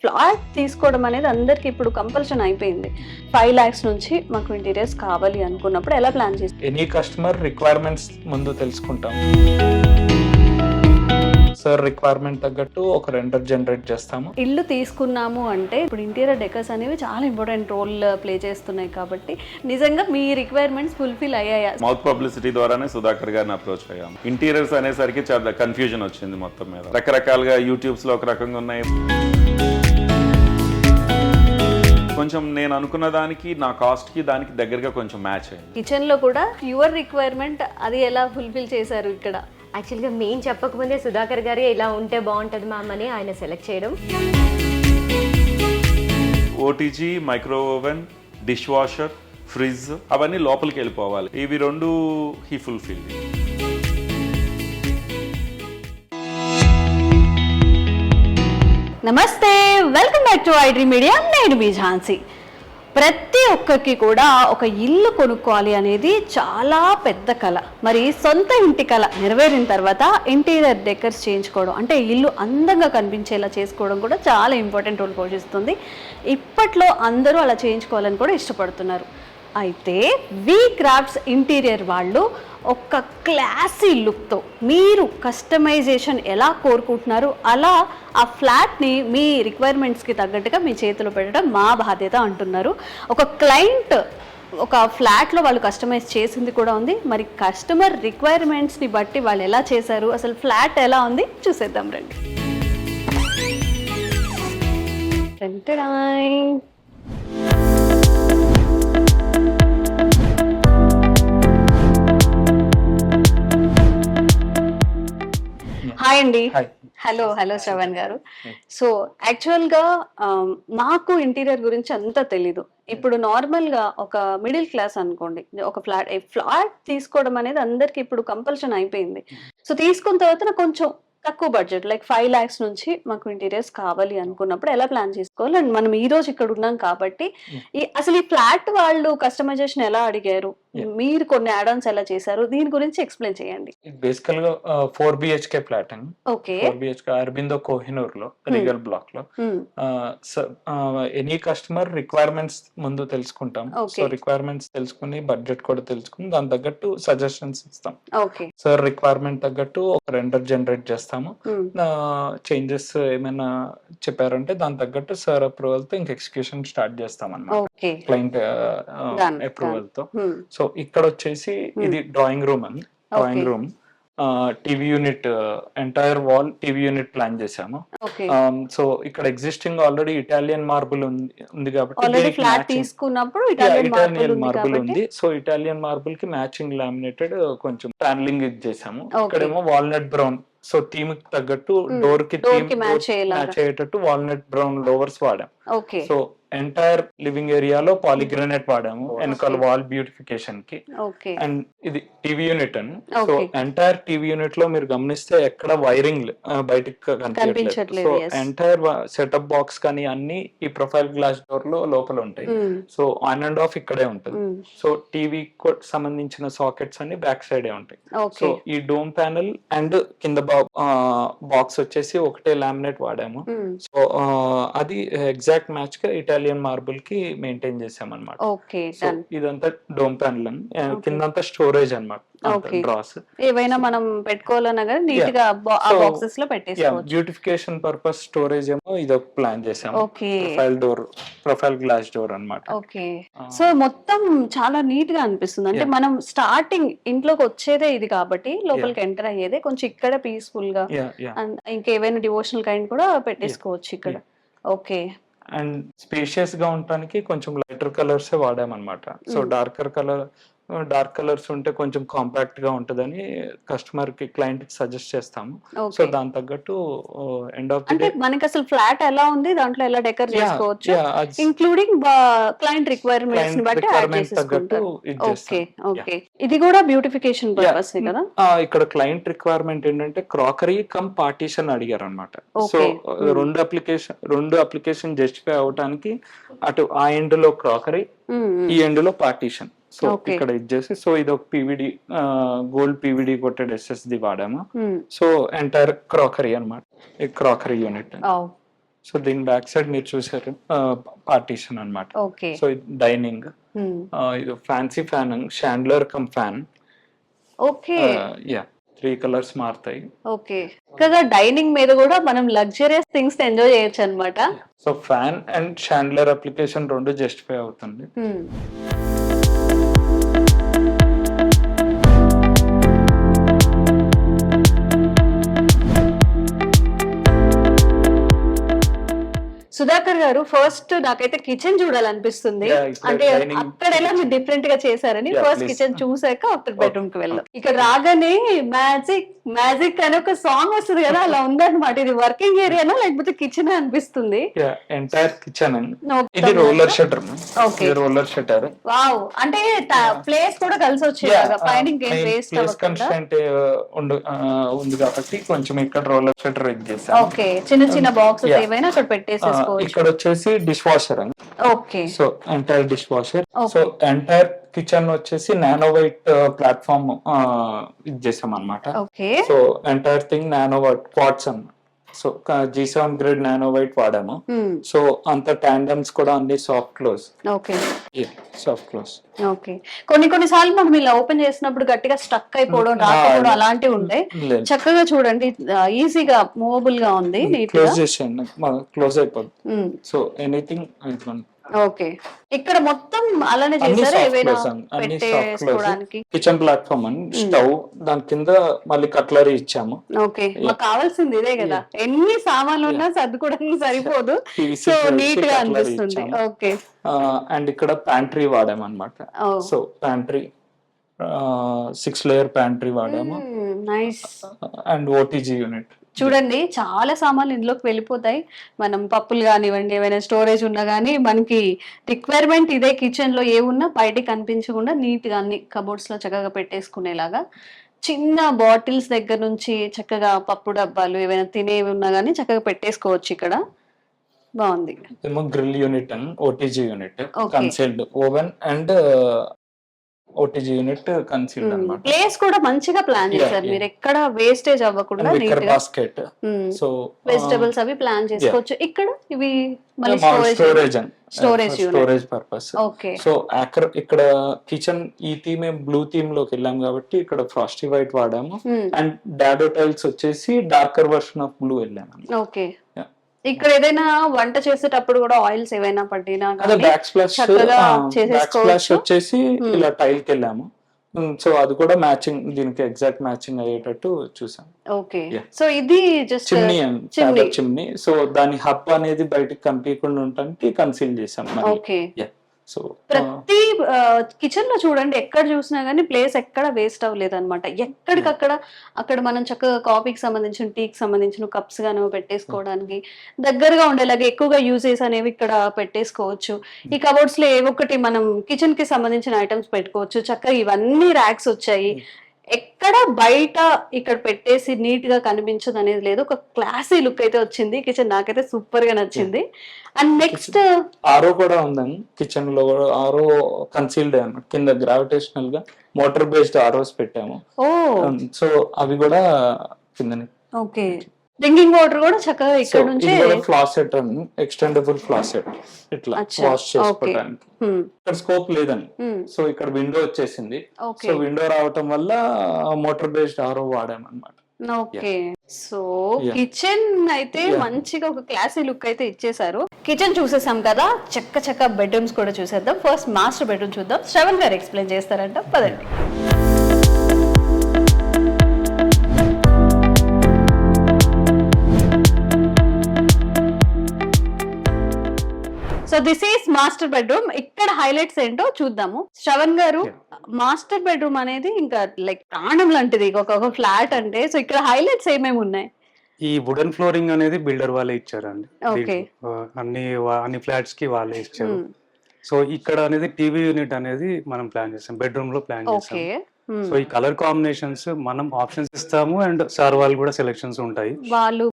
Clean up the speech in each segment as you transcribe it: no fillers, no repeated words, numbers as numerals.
Flat తీసుకోవడం అనేది అందరికి ఇప్పుడు కంపల్షన్ అయిపోయింది. 5 lakhs నుంచి మాకు ఇంటీరియర్స్ కావాలి అనుకున్నప్పుడు ఎలా ప్లాన్ చేస్తారు? ఎనీ కస్టమర్ రిక్వైర్మెంట్స్ ముందు తెలుసుకుంటాం. సార్ రిక్వైర్మెంట్ తగ్గట్టు ఒక రెండర్ జనరేట్ చేస్తాము. ఇల్లు తీసుకున్నాము అంటే ఇప్పుడు ఇంటీరియర్ డెకర్స్ అనేవి చాలా ఇంపార్టెంట్ రోల్ ప్లే చేస్తున్నాయి కాబట్టి నిజంగా మీ రిక్వైర్మెంట్స్ ఫుల్ఫిల్ అయ్యాయా? మౌత్ పబ్లిసిటీ ద్వారానే సుధాకర్ గారిని అప్రోచ్ అయ్యాము. ఇంటీరియర్స్ అనేసరికి చాలా కన్ఫ్యూజన్ వచ్చింది మొత్తం మీద. రకరకాలుగా యూట్యూబ్స్ లో ఒక రకంగా ఉన్నాయి. కొంచెం నేను అనుకున్న దానికి నా కాస్ట్ కి దానికి దగ్గరగా కొంచెం మ్యాచ్ అయింది. కిచెన్ లో కూడా యువర్ రిక్వైర్మెంట్ అది ఎలా ఫుల్ఫిల్ చేశారు ఇక్కడ? యాక్చువల్గా మేము చెప్పకముందే సుధాకర్ గారే ఇలా ఉంటే బాగుంటుంది మ్యామ్ అని ఆయన సెలెక్ట్ చేయడం. OTG, micro oven, dish washer, fridge అవన్నీ లోపలికి వెళ్ళిపోవాలి. ఇవి రెండు హీ ఫుల్ఫిల్. నమస్తే, welcome back to iDream media. నేను మీ ఝాన్సీ. ప్రతి ఒక్కరికి కూడా ఒక ఇల్లు కొనుక్కోవాలి అనేది చాలా పెద్ద కళ. మరి సొంత ఇంటి కళ నెరవేరిన తర్వాత ఇంటీరియర్ డెకర్స్ చేయించుకోవడం అంటే ఇల్లు అందంగా కనిపించేలా చేసుకోవడం కూడా చాలా ఇంపార్టెంట్ రోల్ పోషిస్తుంది. ఇప్పట్లో అందరూ అలా చేయించుకోవాలని కూడా ఇష్టపడుతున్నారు. అయితే వి క్రాఫ్ట్స్ ఇంటీరియర్ వాళ్ళు ఒక క్లాసీ లుక్తో మీరు కస్టమైజేషన్ ఎలా కోరుకుంటున్నారు అలా ఆ ఫ్లాట్ని మీ రిక్వైర్మెంట్స్కి తగ్గట్టుగా మీ చేతిలో పెట్టడం మా బాధ్యత అంటున్నారు. ఒక క్లయింట్ ఒక ఫ్లాట్లో వాళ్ళు కస్టమైజ్ చేసింది కూడా ఉంది. మరి కస్టమర్ రిక్వైర్మెంట్స్ని బట్టి వాళ్ళు ఎలా చేశారు, అసలు ఫ్లాట్ ఎలా ఉంది చూసేద్దాం రండి. హాయ్ అండి. హలో శ్రవణ్ గారు. సో యాక్చువల్గా మాకు ఇంటీరియర్ గురించి అంతా తెలీదు. ఇప్పుడు నార్మల్గా ఒక మిడిల్ క్లాస్ అనుకోండి, ఒక ఫ్లాట్ తీసుకోవడం అనేది అందరికి ఇప్పుడు కంపల్షన్ అయిపోయింది. సో తీసుకున్న తర్వాత నాకు కొంచెం తక్కువ బడ్జెట్ లైక్ 5 lakhs నుంచి మాకు ఇంటీరియర్స్ కావాలి అనుకున్నప్పుడు ఎలా ప్లాన్ చేసుకోవాలి? అండ్ మనం ఈ రోజు ఇక్కడ ఉన్నాం కాబట్టి అసలు ఈ ఫ్లాట్ వాళ్ళు కస్టమైజేషన్ ఎలా అడిగారు, మీరు కొన్ని యాడ్-ఆన్స్ ఎలా చేశారు, దీని గురించి ఎక్స్ప్లెయిన్ చేయండి. బేసికల్ గా 4 BHK ఫ్లాట్ అండి. ఓకే. 4 BHK అరబిందో కోహినూర్ లో రీగల్ బ్లాక్ లో. ఎనీ కస్టమర్ రిక్వైర్మెంట్స్ ముందు తెలుసుకుంటాం. సో రిక్వైర్మెంట్స్ తెలుసుకుని బడ్జెట్ కూడా తెలుసుకుని దాని తగ్గట్టు సజెషన్స్ ఇస్తాం. సార్ రిక్వైర్మెంట్ తగ్గట్టు ఒక రెండర్ జనరేట్ చేస్తాము. చేంజెస్ ఏమైనా చెప్పారంటే దాని తగ్గట్టు సార్ అప్రూవల్ తో ఇంక ఎగ్జిక్యూషన్ స్టార్ట్ చేస్తాం అన్నమాట, క్లయింట్ అప్రూవల్ తో. సో ఇక్కడ వచ్చేసి ఇది డ్రాయింగ్ రూమ్ అని. Drawing room TV unit, entire wall TV unit plan చేసాము. సో ఇక్కడ ఎగ్జిస్టింగ్ ఆల్రెడీ ఇటాలియన్ మార్బుల్ ఉంది కాబట్టి ఇటాలియన్ మార్బుల్ ఉంది. సో ఇటాలియన్ మార్బుల్ కి మ్యాచింగ్ లామినేటెడ్ కొంచెం ప్యానలింగ్ చేసాము. ఇక్కడేమో వాల్నట్ బ్రౌన్. సో థీమ్ కి తగ్గట్టు డోర్ కి మ్యాచ్ అయ్యేటట్టు వాల్నట్ బ్రౌన్ లోవర్స్ వాడాం. సో ఎంటైర్ లివింగ్ ఏరియాలో పాలిగ్రానైట్ వాడాము వెనకాల వాల్ బ్యూటిఫికేషన్ కి. అండ్ ఇది టీవీ యూనిట్ అని. సో ఎంటైర్ టీవీ యూనిట్ లో మీరు గమనిస్తే ఎక్కడ వైరింగ్ బయటకు కనిపించట్లేదు. సో ఎంటైర్ సెటప్ బాక్స్ కానీ అన్ని ఈ ప్రొఫైల్ గ్లాస్ డోర్ లో లోపల ఉంటాయి. సో ఆన్ అండ్ ఆఫ్ ఇక్కడే ఉంటుంది. సో టీవీ సంబంధించిన సాకెట్స్ అన్ని బ్యాక్ సైడే ఉంటాయి. సో ఈ డోమ్ ప్యానెల్ అండ్ కింద బాక్స్ వచ్చేసి ఒకటే లామినేట్ వాడాము. సో అది ఎగ్జాక్ట్ మ్యాచ్ గా ఇటాలియన్ మార్బుల్ కి మెయింటైన్ చేసాం అనమాట. ఇదంతా డోమ్ ప్యానెల్ అని, కిందంతా స్టోరేజ్ అనమాట. డ్రాస్ ఏవైనా మనం పెట్టుకోవాలన్నా కానీ నీట్ గా బాక్సెస్ లో పెట్టేసుకోవచ్చు. బ్యూటిఫికేషన్ పర్పస్ స్టోరేజ్ ఏమో ఇదొక ప్లాన్ చేసాం. ప్రొఫైల్ గ్లాస్ డోర్ అన్నమాట. ఓకే. సో మొత్తం చాలా నీట్ గా అనిపిస్తుంది. అంటే మనం స్టార్టింగ్ ఇంట్లోకి వచ్చేదే ఇది కాబట్టి లోపలికి ఎంటర్ అయ్యేదే కొంచెం ఇక్కడ పీస్ఫుల్ గా, ఇంకేవైనా డివోషనల్ కైండ్ కూడా పెట్టేసుకోవచ్చు ఇక్కడ. ఓకే. అండ్ స్పేషియస్ గా ఉండడానికి కొంచెం లైటర్ కలర్స్ వాడామన్నమాట. సో డార్క్ కలర్స్ ఉంటే కొంచెం కాంపాక్ట్ గా ఉంటదని కస్టమర్ కి, క్లయింట్ కి సజెస్ట్ చేస్తాము. సో దాని తగ్గట్టు ఎండ్ ఆఫ్ ది డే మనకి అసలు ఫ్లాట్ ఎలా ఉంది, దాంట్లో ఎలా డెకర్ చేసుకోవచ్చు, ఇంక్లూడింగ్ క్లయింట్ రిక్వైర్మెంట్స్ బట్టి యాడ్ చేసుకుంటారు. ఓకే. ఓకే. ఇది కూడా బ్యూటిఫికేషన్ పర్పస్ కదా. ఇక్కడ క్లయింట్ రిక్వైర్మెంట్ ఏంటంటే క్రాకరీ కమ్ పార్టీషన్ అడిగారు అనమాట. సో రెండు అప్లికేషన్ జస్టిఫై అవడానికి అటు ఆ ఎండ్ లో క్రాకరీ, ఈ ఎండ్ లో పార్టీషన్. సో ఇక్కడ ఇచ్చేసి, సో ఇది ఒక పీవీడి, గోల్డ్ పీవీడి కొట్టెడ్ SSD వాడాము. సో ఎంటైర్ క్రాకరీ అనమాట, క్రాకరీ యూనిట్. సో దీని బ్యాక్ సైడ్ మీరు చూసారు పార్టీషన్ అన్నమాట. ఓకే. సో డైనింగ్, ఇది fancy fan, షాండ్లర్ come fan. Okay. 3 colours మారుతాయి. ఓకే. కదా డైనింగ్ మీద కూడా మనం లగ్జరియస్ థింగ్స్ ఎంజాయ్ చేయొచ్చు అన్నమాట. సో ఫ్యాన్ అండ్ షాండ్లర్ అప్లికేషన్ రెండు జస్టిఫై అవుతుంది. సుధాకర్ గారు, ఫస్ట్ నాకైతే కిచెన్ చూడాలనిపిస్తుంది. Yeah, ఇక్కడ అంటే dining- అక్కడ ఎలా మీరు డిఫరెంట్ గా చేశారని Yeah, ఫస్ట్ please. కిచెన్ చూసాక ఆఫ్టర్ బెడ్రూమ్ కి వెళ్దాం. ఇక్కడ రాగానే మ్యాజిక్ మ్యాజిక్ అని ఒక సాంగ్ వస్తుంది కదా, అలా ఉందన్నమాట. ఇది వర్కింగ్ ఏరియానా లేకపోతే కిచెన్ అనిపిస్తుంది. Entire kitchen. No, ఇది రోలర్ షట్టర్. Okay. ఇది రోలర్ షట్టర్. వావ్, అంటే ప్లేస్ కూడా కలిసి వచ్చేలాగా పైన ఇంకేం వేస్ట్ ప్లేస్ అవ్వకుండా. కన్స్టెంట్ ఉంది కాబట్టి కొంచెం ఇక్కడ రోలర్ షట్టర్ ఇది చేశాను. ఓకే, చిన్న చిన్న బాక్సెస్ Yeah. ఏవైనా అక్కడ పెట్టేసేసుకోవచ్చు. ఇక్కడ వచ్చేసి డిష్ వాషర్ అండి. Okay. So entire dish washer. Okay. So entire kitchen వచ్చేసి నానో వైట్ ప్లాట్ఫామ్ ఇది చేసాం అనమాట. Okay. So entire thing nano white quartz అన్నమాట. So G7 grade nano white వాడాము. సో అంత ట్యాండమ్స్ కూడా అన్ని soft close. Okay. Soft close. Okay. కొన్ని సార్లు మనం ఇలా ఓపెన్ చేసినప్పుడు గట్టిగా స్టక్ అయిపోవడం, రాకపోవడం అలాంటివి ఉంటాయి. లేదు. చక్కగా చూడండి, ఈజీగా మూవబుల్ గా ఉంది, నీట్ గా. క్లోజ్ చేసేయండి, క్లోజ్ అయిపోద్ది. So anything okay. ఇక్కడ మొత్తం అలానే అన్ని చేశారా? సాఫ్ట్ ఏవైనా క్లోజ్ అన్ని సాఫ్ట్ క్లోజ్. పెట్టేసుకోవడానికి. కిచెన్ ప్లాట్ఫామ్ అని స్టవ్, దాని కింద మళ్ళీ కట్లరీ ఇచ్చాము. ఓకే, మాకు కావాల్సింది ఇదే కదా. ఎన్ని సామాన్లు ఉన్నా సర్దుకోవడానికి సరిపోదు. PVC సో plates, నీట్ గా cutlery అనిపిస్తుంది. ఇచ్చాము. ఓకే. అండ్ ఇక్కడ ప్యాంట్రీ వాడామన్నమాట. సో ప్యాంట్రీ 6 లేయర్ ప్యాంట్రీ వాడాము. నైస్. And OTG unit. చూడండి, చాలా సామాన్లు ఇందులోకి వెళ్ళిపోతాయి. మనం పప్పులు కానివ్వండి, ఏమైనా స్టోరేజ్ ఉన్నా కానీ మనకి రిక్వైర్మెంట్ ఇదే. కిచెన్ లో ఏ ఉన్నా బయటికి కనిపించకుండా నీట్ గా అన్ని కబోర్డ్స్ లో చక్కగా పెట్టేసుకునేలాగా. చిన్న బాటిల్స్ దగ్గర నుంచి చక్కగా పప్పు డబ్బాలు ఏవైనా తినేవి ఉన్నా కానీ చక్కగా పెట్టేసుకోవచ్చు ఇక్కడ. బాగుంది. ఏమో grill unit and OTG unit, Okay. Concealed oven and OTG unit concealed అన్నమాట. ప్లేస్ కూడా మంచిగా ప్లాన్ చేశారు మీరు, ఎక్కడ వేస్టేజ్ అవ్వకుండా నీట్ గా. బాస్కెట్. సో వెజిటబుల్స్ అవి ప్లాన్ చేసుకోవచ్చు. ఇక్కడ ఇవి మళ్ళీ స్టోరేజ్ పర్పస్. ఓకే. సో ఇక్కడ కిచెన్ ఈ థీమ్ బ్లూ థీమ్ లోకి వెళ్ళాం కాబట్టి ఇక్కడ ఫ్రాస్టీ వైట్ వాడాము. అండ్ డాడో టైల్స్ వచ్చేసి డార్కర్ వర్షన్ ఆఫ్ బ్లూ వెళ్ళాము. ఓకే. ఇక్కడ ఏదైనా వంట చేసేటప్పుడు కూడా ఆయిల్స్ ఏవైనా పట్టినా అదే బ్యాక్ స్ప్లాష్ చేసేసుకోవచ్చు. వచ్చేసి ఇలా టైల్ కి వెళ్ళాము. సో అది కూడా మ్యాచింగ్, దీనికి ఎగ్జాక్ట్ మ్యాచింగ్ అయ్యేటట్టు చూసాం. ఓకే. సో ఇది జస్ట్ చిమ్నీ. సో దాని హబ్ అనేది బయటకు కనిపించకుండా ఉండడానికి కన్సీల్ చేసాం. ఓకే. సో ప్రతి కిచెన్ లో చూడండి, ఎక్కడ చూసినా గానీ ప్లేస్ ఎక్కడ వేస్ట్ అవ్వలేదు అనమాట. ఎక్కడికక్కడ అక్కడ మనం చక్కగా కాఫీకి సంబంధించిన, టీకి సంబంధించిన కప్స్ గానీ పెట్టేసుకోవడానికి దగ్గరగా ఉండేలాగా ఎక్కువగా యూజెస్ అనేవి ఇక్కడ పెట్టేసుకోవచ్చు. ఈ కబోర్డ్స్ లో ఏవొకటి మనం కిచెన్ కి సంబంధించిన ఐటమ్స్ పెట్టుకోవచ్చు. చక్కగా ఇవన్నీ ర్యాక్స్ వచ్చాయి. ఎక్కడ బయట ఇక్కడ పెట్టేసి నీట్ గా కనిపించదు అనేది లేదు. ఒక క్లాసీ లుక్ అయితే వచ్చింది కిచెన్, నాకైతే సూపర్ గా నచ్చింది. అండ్ నెక్స్ట్ ఆరో కూడా ఉందండి కిచెన్ లో. ఆరో కన్సీల్డ్ అన్నమాట, కింద గ్రావిటేషనల్ గా మోటార్ బేస్డ్ ఆరోస్ పెట్టాము. సో అవి కూడా కింద. ఓకే. డ్రింకింగ్ వాటర్ కూడా చక్కగా ఇక్కడ నుంచి ఫ్లాసెట్ అండి, ఎక్స్టెండబుల్ ఫ్లాసెట్, ఇట్లా వాష్ చేసుకోవడానికి. ఇక్కడ స్కోప్ లేదండి. సో ఇక్కడ విండో వచ్చేసింది. సో విండో రావటం వల్ల మోటార్ బేస్డ్ ఆరో వాడామన్నమాట. ఓకే. సో కిచెన్ అయితే మంచిగా ఒక క్లాసీ లుక్ అయితే ఇచ్చేసారు. కిచెన్ చూసేసాం కదా, చక్క బెడ్రూమ్స్ కూడా చూసేద్దాం. ఫస్ట్ మాస్టర్ బెడ్రూమ్ చూద్దాం. శ్రవణ్ గారు ఎక్స్ప్లెయిన్ చేస్తారంట, పదండి. So this is master bedroom. ఇక్కడ హైలైట్స్ ఏంటో చూద్దాము. శ్రవణ్ గారు, మాస్టర్ బెడ్రూమ్ అనేది ఇంకా లైక్ ప్రాణం లాంటిది ఒక ఫ్లాట్ అంటే. సో ఇక్కడ హైలైట్స్ ఏమేమి ఉన్నాయి? ఈ వుడెన్ ఫ్లోరింగ్ అనేది బిల్డర్ వాళ్ళే ఇచ్చారండి. ఓకే. అన్ని ఫ్లాట్స్ కి వాళ్ళే ఇచ్చారు. సో ఇక్కడ అనేది టీవీ యూనిట్ అనేది మనం ప్లాన్ చేసాం, బెడ్రూమ్ లో ప్లాన్ చేసాం. సో ఈ కలర్ కాంబినేషన్స్ మనం ఆప్షన్స్ ఇస్తాము, అండ్ సార్ వాళ్ళు కూడా సెలెక్షన్స్ ఉంటాయి. వాళ్ళు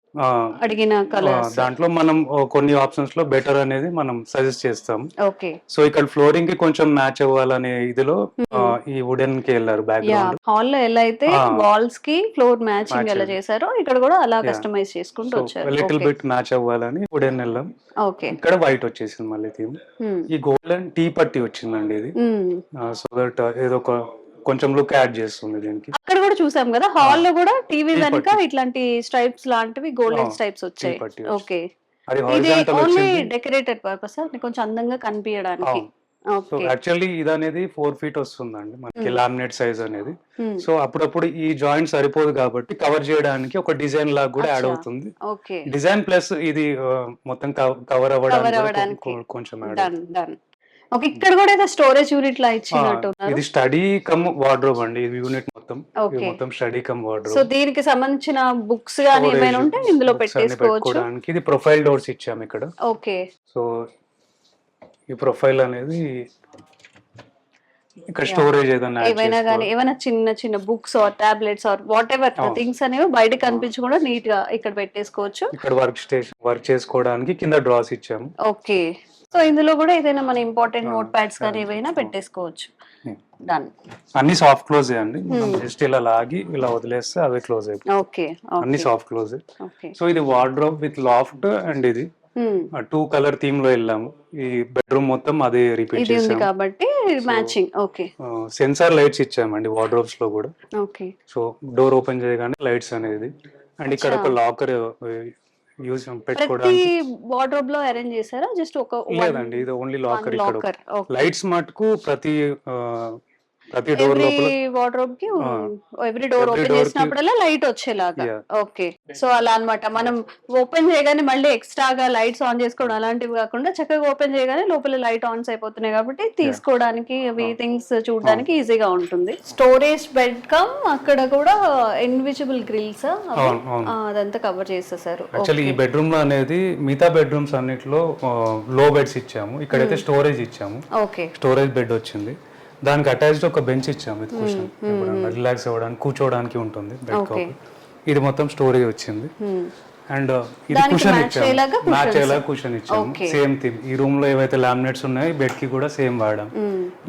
అడిగిన కలర్స్ దాంట్లో మనం కొన్ని ఆప్షన్స్ లో బెటర్ అనేది మనం సజెస్ట్ చేస్తాం. ఓకే. సో ఇక్కడ ఫ్లోరింగ్ కి కొంచెం మ్యాచ్ అవ్వాలనే ఇదిలో ఈ వుడెన్ కి వెళ్ళారు బ్యాక్గ్రౌండ్. హాల్ లో ఎలా అయితే వాల్స్ కి ఫ్లోర్ మ్యాచింగ్ ఎలా చేశారో ఇక్కడ కూడా అలా కస్టమైజ్ చేసుకుంటూ వచ్చారు. లిటిల్ బిట్ మ్యాచ్ అవ్వాలని వుడెన్ వెళ్ళాం. ఓకే. ఇక్కడ వైట్ వచ్చేసింది మళ్ళీ థీమ్. ఈ గోల్డెన్ టీ పట్టి వచ్చిందండి ఇది. సో దట్ ఏదో ఒక కొంచెం లుక్ యాడ్ చేస్తుంది దీనికి. అక్కడ కూడా చూసాం కదా హాల్ లో కూడా టీవీ వెనక ఇట్లాంటి స్ట్రైప్స్ లాంటివి గోల్డెన్ స్ట్రైప్స్ వచ్చాయి. ఓకే. ఇది ఓన్లీ డెకరేటెడ్ పర్పస్ కొంచెం అందంగా కనిపించడానికి. సో యాక్చువల్లీ ఇది అనేది 4 feet వస్తుందండి మనకి లామినేట్ సైజ్ అనేది. సో అప్పుడప్పుడు ఈ జాయింట్ సరిపోదు కాబట్టి కవర్ చేయడానికి ఒక డిజైన్ లాగా కూడా యాడ్ అవుతుంది. డిజైన్ ప్లస్ ఇది మొత్తం కవర్ అవ్వడానికి కొంచెం యాడ్. ఓకే. ఇక్కడ కూడా ఏదో స్టోరేజ్ యూనిట్ లా ఇచ్చినట్టు. ఇది స్టడీ కమ్ వార్డ్రోబ్ అండి. ఇది యూనిట్ మొత్తం మొత్తం స్టడీ కమ్ వార్డ్రోబ్. సో దీనికి సంబంధించిన బుక్స్ గాని ఏమైనా ఉంటే ఇందులో పెట్టేసుకోవచ్చు. ఇది ప్రొఫైల్ డోర్స్ ఇచ్చాము ఇక్కడ. ఓకే. సో ఈ ప్రొఫైల్ అనేది ఇక్కడ స్టోరేజ్ ఏమైనా చిన్న చిన్న books or tablets or whatever things అనేవి బయట కనిపించకుండా నీట్ గా ఇక్కడ పెట్టేసుకోవచ్చు. ఇక్కడ వర్క్ చేసుకోవడానికి కింద డ్రాస్ ఇచ్చాము. ఓకే. సో ఇందులో కూడా ఏదైనా మన ఇంపార్టెంట్ నోట్ ప్యాడ్స్ కానీ ఏవైనా పెట్టేసుకోవచ్చు. డన్. అన్ని సాఫ్ట్ క్లోజ్ అండి. జస్ట్ ఇలా లాగి ఇలా వదిలేస్తే అవే క్లోజ్ అయిపోతాయి. ఓకే. అన్ని సాఫ్ట్ క్లోజ్. సో ఇది వార్డ్రోబ్ విత్ లాఫ్ట్ అండ్ ఇది 2 color థీమ్ లో వెళ్ళాము. ఈ బెడ్రూమ్ మొత్తం అదే రిపీట్ చేసాము కాబట్టి మ్యాచింగ్. ఓకే. సెన్సార్ లైట్స్ ఇచ్చామండి వార్డ్రోబ్స్ లో కూడా. ఓకే. సో డోర్ ఓపెన్ చేయగానే లైట్స్ అనేది. అండ్ ఇక్కడ ఒక లాకర్ యూజ్ పెట్టుకోవడానికి. వార్డ్రోబ్ లో అరేంజ్ చేశారా? జస్ట్ ఒక లేదండి, ఇది ఓన్లీ లాకర్. ఇక్కడ లైట్స్ మటుకు ప్రతి డోర్ లోపల వార్డ్రోబ్ కి ఎవ్రీ డోర్ ఓపెన్ చేసినప్పుడల్లా లైట్ వచ్చేలాగా. ఓకే. సో అలా అన్నమాట. మనం ఓపెన్ చేయగానే మళ్ళీ ఎక్స్ట్రాగా లైట్స్ ఆన్ చేసుకోవడం అలాంటివి కాకుండా చక్కగా ఓపెన్ చేయగానే లోపల లైట్ ఆన్స్ అయిపోతున్నాయి కాబట్టి తీసుకోవడానికి అవి థింగ్స్ చూడడానికి ఈజీగా ఉంటుంది. స్టోరేజ్ బెడ్ కమ్ అక్కడ కూడా ఇన్విజిబుల్ గ్రిల్స్ అదంతా కవర్ చేసేసారు. యాక్చువల్లీ ఈ బెడ్రూమ్ లో అనేది మిగతా బెడ్రూమ్స్ అన్నిట్లో లో బెడ్స్ ఇచ్చాము. ఇక్కడైతే స్టోరేజ్ ఇచ్చాము. ఓకే. స్టోరేజ్ బెడ్ వచ్చింది. దానికి అటాచ్డ్ ఒక బెంచ్ ఇచ్చాము విత్ కుషన్. రిలాక్స్ అవ్వడానికి కూర్చోవడానికి ఉంటుంది బెడ్ కవర్. ఇది మొత్తం స్టోరేజ్ వచ్చింది. అండ్ ఇది కుషన్ ఇచ్చాము. మ్యాచ్ అయ్యేలా కుషన్ ఇచ్చాము. Same theme. ఈ రూమ్ లో ఏవైతే లామినేట్స్ ఉన్నాయో బెడ్ కి కూడా సేమ్ వాడాం.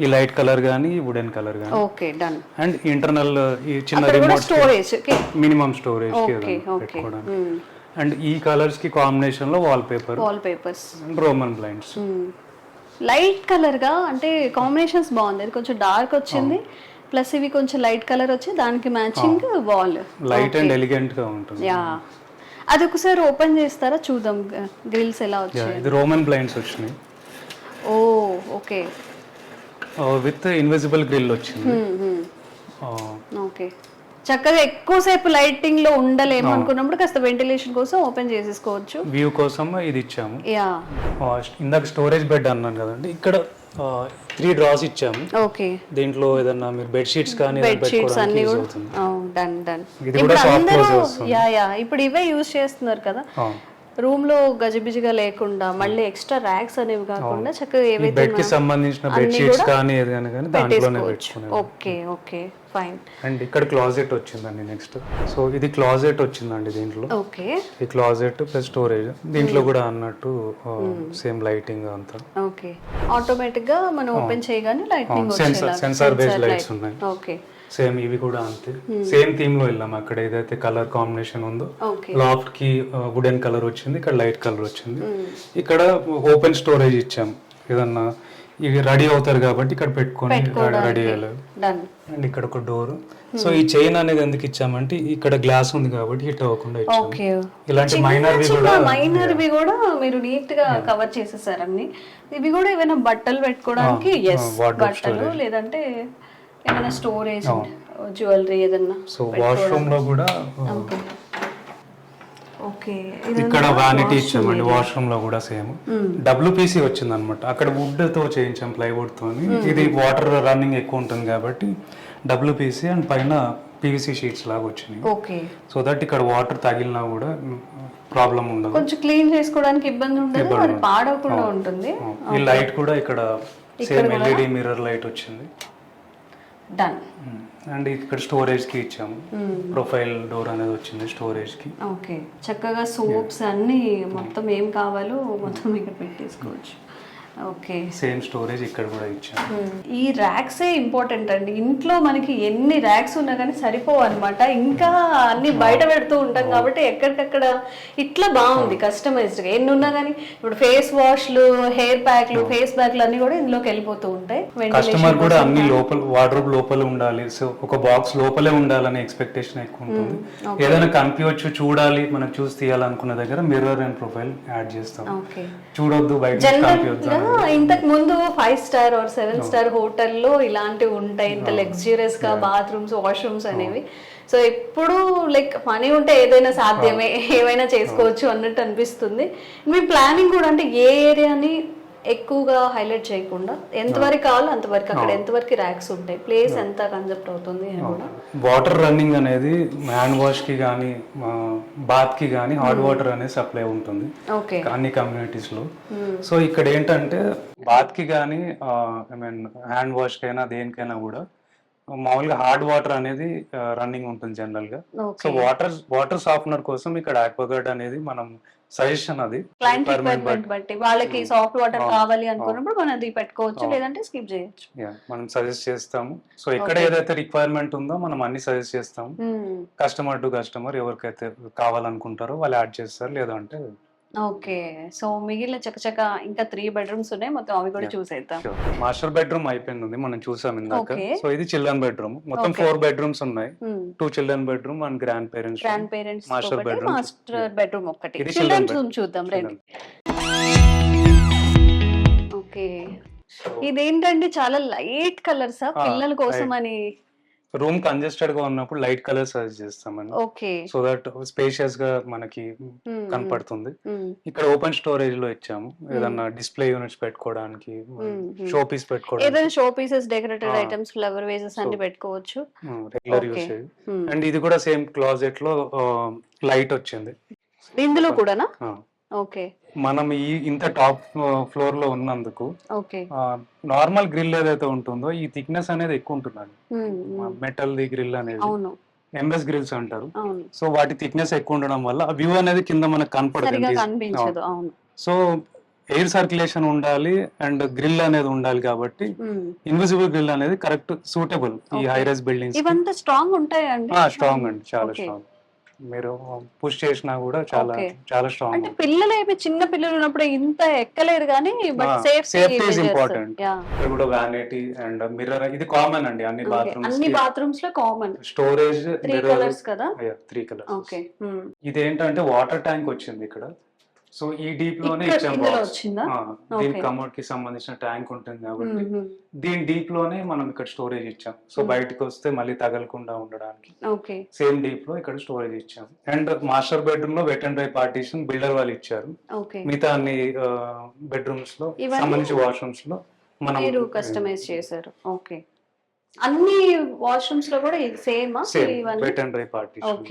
ఈ లైట్ కలర్ గానీ వుడెన్ కలర్ గానీ. ఓకే. డన్. అండ్ ఇంటర్నల్ ఈ చిన్న రిమోట్ స్టోరేజ్ మినిమం స్టోరేజ్ పెట్టుకోవడానికి. అండ్ ఈ కలర్స్ కి కాంబినేషన్ లో wall papers and Roman blinds. Light colour గా అంటే కాంబినేషన్స్ బాగుంది. అది కొంచెం డార్క్ వచ్చింది ప్లస్ ఇవి కొంచెం లైట్ కలర్ వచ్చి దానికి matching wall. Light and elegant గా ఉంటుంది. యా. అది ఒకసారి ఓపెన్ చేస్తారా చూద్దాం గ్రిల్స్ ఎలా వచ్చాయి. ఇది రోమన్ బ్లైండ్స్ వచ్చినాయి. ఓ ఓకే. విత్ ఇన్విజిబుల్ గ్రిల్ వచ్చింది. ఓకే. చక్కగా ఎక్కువసేపు లైటింగ్ లో ఉండలేము అనుకున్నప్పుడు కాస్త వెంటిలేషన్ కోసం ఓపెన్ చేసేసుకోవచ్చు. వ్యూ కోసం ఇది ఇచ్చాము. ఇందాక స్టోరేజ్ బెడ్ అన్నాను కదండి, ఇక్కడ 3 డ్రాస్ ఇచ్చాము. ఓకే. దీంట్లో ఏదన్నా మీరు బెడ్ షీట్స్ కానీ అన్ని ఇప్పుడు ఇవే యూజ్ చేస్తున్నారు కదా రూమ్ లో గజిబిజిగా లేకుండా మళ్ళీ ఎక్స్ట్రా ర్యాక్స్ అనేవి కాకుండా చక్కగా ఏవైతే బెడ్ కి సంబంధించిన బెడ్ షీట్స్ కానీ ఏదైనా కానీ దాంట్లోనే పెట్టుకున్నాం. ఓకే. Okay fine. అండ్ ఇక్కడ క్లాజెట్ వచ్చిందండి నెక్స్ట్. సో ఇది క్లాజెట్ వచ్చిందండి దీంట్లో. ఓకే. ఈ క్లాజెట్ ప్లస్ స్టోరేజ్ దీంట్లో కూడా అన్నట్టు సేమ్ లైటింగ్ అంతా. ఓకే. ఆటోమేటిక్ గా మనం ఓపెన్ చేయగానే లైటింగ్ సెన్సార్ బేస్డ్ లైట్స్ ఉన్నాయి. ఓకే. సేమ్ ఇవి కూడా అంతే. సేమ్ థీమ్ లో వెళ్ళాం. అక్కడ ఏదైతే కలర్ కాంబినేషన్ ఉందో లాఫ్ట్ కి వుడెన్ కలర్ వచ్చింది, ఇక్కడ లైట్ కలర్ వచ్చింది. ఇక్కడ ఓపెన్ స్టోరేజ్ ఇచ్చాం. ఏదన్నా ఇవి రెడీ అవుతారు కాబట్టి ఇక్కడ పెట్టుకొని రెడీ అయ్యాలి. అండ్ ఇక్కడ ఒక డోర్. సో ఈ చైన్ అనేది ఎందుకు ఇచ్చామంటే ఇక్కడ గ్లాస్ ఉంది కాబట్టి హిట్ అవ్వకుండా ఇచ్చాము. ఇలాంటి మైనర్వి కూడా మీరు నీట్ గా కవర్ చేసేసారు అన్ని. ఇవి కూడా ఏమైనా బట్టలు పెట్టుకోవడానికి బట్టలు లేదంటే ఏమైనా స్టోరేజ్ జ్యువెలరీ ఏదన్నా. సో వాష్రూమ్ లో కూడా ఓకే. ఇక్కడ వ్యానిటీ ఇచ్చామండి. వాష్రూమ్ లో కూడా సేమ్ WPC వచ్చింది అనమాట. అక్కడ వుడ్ తో చేయించాం, ప్లైవుడ్ తో. ఇది వాటర్ రన్నింగ్ ఎక్కువ ఉంటుంది కాబట్టి WPC అండ్ పైన PVC షీట్స్ లాగా వచ్చినాయి. ఓకే. సో దట్ ఇక్కడ వాటర్ తగిలినా కూడా ప్రాబ్లం ఉండదు. కొంచెం క్లీన్ చేసుకోవడానికి ఇబ్బంది ఉండదు, అది పాడవకుండా ఉంటుంది. ఈ లైట్ కూడా ఇక్కడ సేమ్ LED మిర్రర్ లైట్ వచ్చింది. డన్. అండ్ ఇక్కడ స్టోరేజ్ కి ఇచ్చాము, ప్రొఫైల్ డోర్ అనేది వచ్చింది స్టోరేజ్ కి. ఓకే, చక్కగా సోప్స్ అన్ని మొత్తం ఏం కావాలో మొత్తం ఇక్కడ పెట్టేసుకోవచ్చు. ఓకే, సేమ్ స్టోరేజ్ ఇక్కడ కూడా ఇచ్చాము. ఈ ర్యాక్సే ఇంపార్టెంట్ అండి. ఇంట్లో మనకి ఎన్ని ర్యాక్స్ ఉన్నా కానీ సరిపోవు అనమాట, ఇంకా అన్ని బయట పెడుతూ ఉంటాం కాబట్టి ఎక్కడికక్కడ ఇట్లా బాగుంది కస్టమైజ్డ్గా. ఎన్ని ఉన్నా కానీ ఇప్పుడు ఫేస్ వాష్లు, హెయిర్ ప్యాక్లు, ఫేస్ ప్యాక్లు అన్ని కూడా ఇందులోకి వెళ్ళిపోతూ ఉంటాయి. కస్టమర్ కూడా అన్ని లోపల వార్డ్రోబ్ లోపల ఉండాలి, సో ఒక బాక్స్ లోపలే ఉండాలనే ఎక్స్పెక్టేషన్ ఎక్కువ ఉంటుంది. ఏదైనా కనిపించవచ్చు, చూడాలి, మనం చూసి తీయాలనుకున్న దగ్గర మిర్రర్ అండ్ ప్రొఫైల్ యాడ్ చేస్తాం. చూడొద్దు, బయట కనిపించొద్దు. ఇంతకు ముందు 5 స్టార్ ఆర్ 7 స్టార్ హోటల్లో ఇలాంటివి ఉంటాయి, ఇంత లగ్జరియస్ గా బాత్రూమ్స్, వాష్రూమ్స్ అనేవి. సో ఇప్పుడు లైక్ మనీ ఉంటే ఏదైనా సాధ్యమే, ఏమైనా చేసుకోవచ్చు అన్నట్టు అనిపిస్తుంది. మీ ప్లానింగ్ కూడా అంటే ఏ ఏరియాని ఎక్కువగా హైలైట్ చేయకుండా ఎంతవరకు కావాలో అంతవరకు, అక్కడ ఎంతవరకు ర్యాక్స్ ఉంటాయి, ప్లేస్ ఎంత కన్సెప్ట్ అవుతుంది అని కూడా. వాటర్ రన్నింగ్ అనేది హ్యాండ్ వాష్ కి కానీ బాత్ కి కానీ హాట్ వాటర్ అనేది సప్లై ఉంటుంది అన్ని కమ్యూనిటీస్ లో. సో ఇక్కడ ఏంటంటే బాత్ కి కానీ ఐ మీన్ హ్యాండ్ వాష్ కైనా దేనికైనా కూడా మామూలుగా హార్డ్ వాటర్ అనేది రన్నింగ్ ఉంటుంది జనరల్ గా. సో వాటర్ సాఫ్ట్నర్ కోసం ఇక్కడ ఆక్వాగార్డ్ అనేది మనం సజెషన్, అది క్లయింట్ రిక్వైర్మెంట్ బట్టి వాళ్ళకి సాఫ్ట్ వాటర్ కావాలి అనుకున్నప్పుడు మనం అది పెట్టుకోవచ్చు, లేదంటే స్కిప్ చేయొచ్చు. మనం సజెస్ట్ చేస్తాము. సో ఎక్కడ ఏదైతే రిక్వైర్మెంట్ ఉందో మనం అన్ని సజెస్ట్ చేస్తాము. కస్టమర్ టు కస్టమర్ ఎవరికైతే కావాలనుకుంటారో వాళ్ళు యాడ్ చేస్తారు, లేదంటే. ఓకే, సో మిగిలిన చకచక ఇంకా 3 బెడ్రూమ్స్ ఉన్నాయి, మొత్తం అవి కూడా చూసేద్దాం. మాస్టర్ బెడ్రూమ్ అయిపోయింది, మనం చూసాం ఇందాక. సో ఇది చిల్డ్రన్ బెడ్రూమ్, మొత్తం 4 బెడ్రూమ్స్ ఉన్నాయి. 2 children bedroom, 1 grand parents master bedroom ఒకటి. చిల్డ్రన్స్ రూమ్ చూద్దాం రండి. ఓకే, ఇదేంటంటే చాలా లైట్ కలర్స్ పిల్లల కోసం అని. రూమ్ కంజెస్టెడ్ గా ఉన్నప్పుడు లైట్ కలర్ సజెస్ట్ చేస్తామండి. ఓకే, సో దట్ స్పేషియస్ గా మనకి కనపడుతుంది. ఇక్కడ ఓపెన్ స్టోరేజ్ లో ఇచ్చాము, ఏదన్నా డిస్ప్లే యూనిట్స్ పెట్టుకోవడానికి, షో పీస్ పెట్టుకోవడానికి, ఏదైనా show pieces, decorated items, flower versus అన్ని పెట్టుకోవచ్చు, రెగ్యులర్ యూసేజ్. అండ్ ఇది కూడా సేమ్ క్లాజెట్ లో లైట్ వచ్చింది ఇందులో కూడానా. ఓకే, మనం ఇంత టాప్ ఫ్లోర్ లో ఉన్నందుకు నార్మల్ గ్రిల్ ఏదైతే ఉంటుందో ఈ థిక్నెస్ అనేది ఎక్కువ ఉంటుందండి. మెటల్ ది గ్రిల్ అనేది ఎంఎస్ గ్రిల్స్ అంటారు. సో వాటి థిక్నెస్ ఎక్కువ ఉండడం వల్ల వ్యూ అనేది కింద మనకు కనపడదు. సో ఎయిర్ సర్క్యులేషన్ ఉండాలి అండ్ గ్రిల్ అనేది ఉండాలి కాబట్టి ఇన్విజిబుల్ గ్రిల్ అనేది కరెక్ట్ సూటబుల్ ఈ హై రైజ్ బిల్డింగ్స్. ఇవంతా స్ట్రాంగ్ ఉంటాయండి. స్ట్రాంగ్ అండి, చాలా స్ట్రాంగ్. మీరు పుష్ చేసినా కూడా చాలా చాలా స్ట్రాంగ్. అంటే పిల్లలు ఏమి చిన్న పిల్లలు ఉన్నప్పుడు ఇంత ఎక్కలేరు కానీ బట్ సేఫ్టీ ఇస్ ఇంపార్టెంట్. ఇక్కడ కూడా వ్యానిటీ అండ్ మిర్రర్ ఇది కామన్ అండి అన్ని బాత్రూమ్స్ లో కామన్. స్టోరేజ్ 3 కలర్స్ కదా. 3 కలర్స్. ఓకే, ఇది ఏంటంటే వాటర్ ట్యాంక్ వచ్చింది ఇక్కడ. సో ఈ డీప్ లోనే ఇచ్చాము. దీని కమోడ్ కి సంబంధించిన ట్యాంక్ ఉంటుంది కాబట్టి దీని డీప్ లోనే మనం ఇక్కడ స్టోరేజ్ ఇచ్చాం. సో బయటకు వస్తే మళ్ళీ తగలకుండా ఉండడానికి సేమ్ డీప్ లో ఇక్కడ స్టోరేజ్ ఇచ్చాం. అండ్ మాస్టర్ బెడ్రూమ్ లో wet and dry partition builder వాళ్ళు ఇచ్చారు. మిగతా అన్ని బెడ్రూమ్స్ లో సంబంధించి వాష్రూమ్స్ లో మనం కస్టమైజ్ చేశారు. ఓకే, అన్ని వాష్రూమ్స్ లో కూడా same wet and dry partition,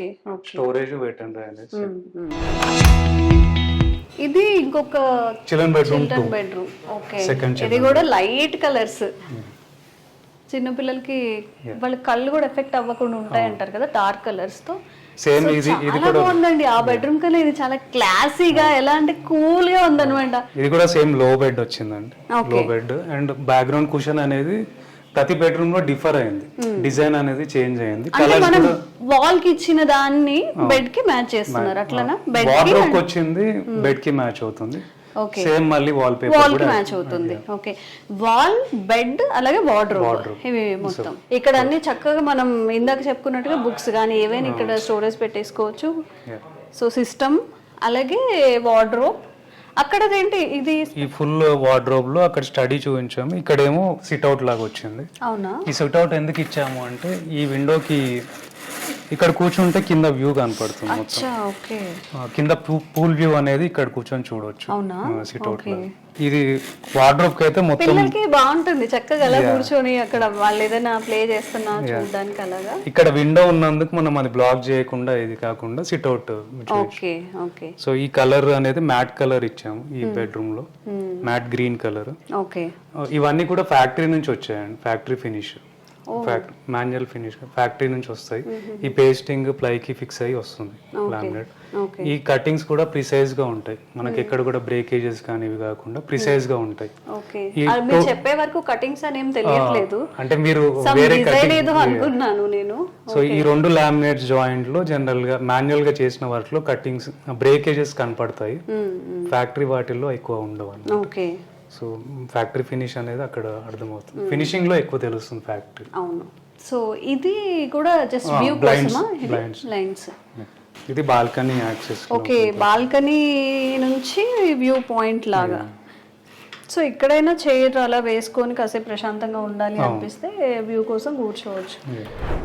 storage wet and dry అనేది. ఇది ఇంకొక చిల్డ్రన్ బెడ్రూమ్. ఓకే, ఇది కూడా లైట్ కలర్స్. చిన్న పిల్లలకి వాళ్ళ కళ్ళు కూడా ఎఫెక్ట్ అవ్వకుండా ఉంటాయి అంటారు కదా డార్క్ కలర్స్ తో. సేమ్ ఇది కూడా బాగుందండి. ఆ బెడ్రూమ్ కన్నా ఇది చాలా క్లాసీగా, ఎలా అంటే కూల్ గా ఉందన్నమాట. ఇది కూడా సేమ్ లో బెడ్ వచ్చిందండి, లో బెడ్. అండ్ బ్యాక్గ్రౌండ్ కుషన్ అనేది ప్రతి బెడ్రూమ్ లో డిఫర్ అయింది, డిజైన్ అనేది చేంజ్ అయింది. వాల్ కి ఇచ్చిన దాన్ని బెడ్ కి మ్యాచ్ చేస్తున్నారు అట్లనా. వార్డ్రోబ్ కి వచ్చింది బెడ్ కి మ్యాచ్ అవుతుంది. సేమ్ మళ్ళీ వాల్ పేపర్ కి మ్యాచ్ అవుతుంది. ఓకే, వాల్, బెడ్, అలాగే వార్డ్రోబ్ ఇవి మొత్తం ఇక్కడ అన్ని చక్కగా మనం ఇందాక చెప్పుకున్నట్టుగా బుక్స్ కానీ ఏవైనా ఇక్కడ స్టోరేజ్ పెట్టేసుకోవచ్చు. సో సిస్టమ్ అలాగే వార్డ్రోబ్. అక్కడ ఏంటి ఇది ఈ ఫుల్ వార్డ్రోబ్ లో అక్కడ స్టడీ చూపించాము. ఇక్కడేమో సిట్అవుట్ లాగా వచ్చింది. అవునా, ఈ సిట్అవుట్ ఎందుకు ఇచ్చాము అంటే ఈ విండోకి ఇక్కడ కూర్చుంటే కింద వ్యూ కనపడుతుంది మొత్తం. కింద పూల్ వ్యూ అనేది ఇక్కడ కూర్చొని చూడొచ్చు సిట్అవుట్ లో. ఇది వార్డ్రోబ్ కి అయితే మొత్తం పిల్లలకి బాగుంటుంది, చక్కగా అలా కూర్చొని అక్కడ వాళ్ళు ఏదైనా ప్లే చేస్తున్నా చూడడానికి అలాగా. ఇక్కడ విండో ఉన్నందుకు మనం అది బ్లాక్ చేయకుండా ఇది కాకుండా సిట్అవుట్. సో ఈ కలర్ అనేది మ్యాట్ కలర్ ఇచ్చాము ఈ బెడ్రూమ్ లో, మ్యాట్ గ్రీన్ కలర్. ఇవన్నీ కూడా ఫ్యాక్టరీ నుంచి వచ్చాయండి, factory finish. Manual finish factory నుంచి వస్తాయి. ఈ పేస్టింగ్ ప్లైకి ఫిక్స్ అయ్యి వస్తుంది లామినేట్. ఈ కటింగ్స్ కూడా ప్రిసైజ్ గా ఉంటాయి, మనకి ఎక్కడ కూడా బ్రేకేజెస్ కానీ ఇవి కాకుండా ప్రిసైజ్ గా ఉంటాయి. మీరు చెప్పే వరకు కటింగ్స్ అని ఏం తెలియట్లేదు, అంటే మీరు వేరే అనుకున్నాను నేను. సో ఈ 2 లామినేట్ జాయింట్ లో జనరల్ గా మాన్యువల్ గా చేసిన వాటిలో కటింగ్స్ బ్రేకేజెస్ కనపడతాయి, ఫ్యాక్టరీ వాటిల్లో ఎక్కువ ఉండవు. ఓకే. సో ఫ్యాక్టరీ ఫినిష్ అనేది అక్కడ అర్థమవుతుంది, ఫినిషింగ్ లో ఎక్కువ తెలుస్తుంది ఫ్యాక్టరీ. అవును. సో ఇది కూడా జస్ట్ వ్యూ కోసమా? లైన్స్. ఇది బాల్కనీ యాక్సెస్. ఓకే, బాల్కనీ నుంచి వ్యూ పాయింట్ లాగా. సో ఇక్కడైనా చైర్ అలా వేసుకొని కాసేపు ప్రశాంతంగా ఉండాలి అనిపిస్తే వ్యూ కోసం కూర్చోవచ్చు.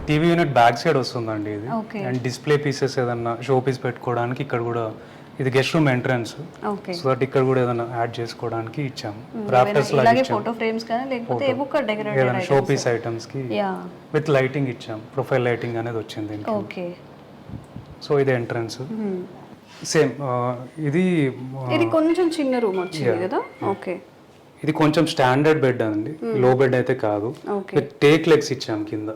టీవీ యూనిట్ బ్యాక్ సైడ్ వస్తుందండి ఇది. అండ్ డిస్ప్లే పీసెస్ ఏదన్నా షో పీస్ పెట్టుకోవడానికి ఇక్కడ కూడా ఇది guest room entrance. So that ఇక్కడ కూడా ఏదైనా యాడ్ చేసుకోవడానికి ఇచ్చాము. రాఫ్టర్స్ లాగా ఇచ్చాము, ఫోటో ఫ్రేమ్స్ కానీ లేకపోతే ఏవో డెకరేటివ్ షో పీస్ ఐటమ్స్ కి విత్ లైటింగ్ ఇచ్చాము. ప్రొఫైల్ లైటింగ్ అనేది వచ్చింది. ఓకే. సో ఇది ఎంట్రన్స్. సేమ్ ఇది కొంచెం చిన్న రూమ్ వచ్చింది కదా. ఓకే. ఇది కొంచెం స్టాండర్డ్ బెడ్ అండి, లో బెడ్ అయితే కాదు. టేక్ లెగ్స్ ఇచ్చాం, కింద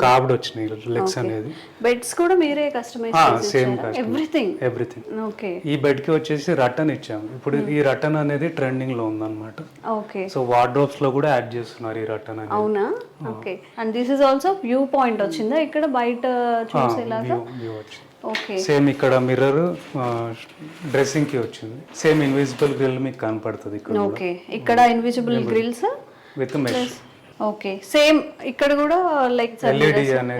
కార్వ్డ్ వచ్చినాయి లెగ్స్ అనేది. బెడ్స్ కూడా మీరే కస్టమైజ్ సేమ్ ఎవ్రీథింగ్. ఓకే. ఈ బెడ్ కి వచ్చేసి రటన్ ఇచ్చాం. ఇప్పుడు ఈ రటన్ అనేది ట్రెండింగ్ లో ఉందన్నమాట. ఓకే. సో వార్డ్రోబ్స్ లో కూడా యాడ్ చేస్తున్నారు ఈ రటన్ అనేది. అవునా? Okay. And this is also view point వచ్చిందా ఇక్కడ బయట చూసేలాగా? ఓకే. సేమ్ ఇక్కడ మిర్రర్ డ్రెస్సింగ్ కి వచ్చింది. సేమ్ ఇన్విజిబుల్ గ్రిల్ మీకు కనపడుతుంది ఇక్కడ. ఓకే. ఇక్కడ invisible grills with mesh. Okay. Same ఇక్కడ కూడా లైక్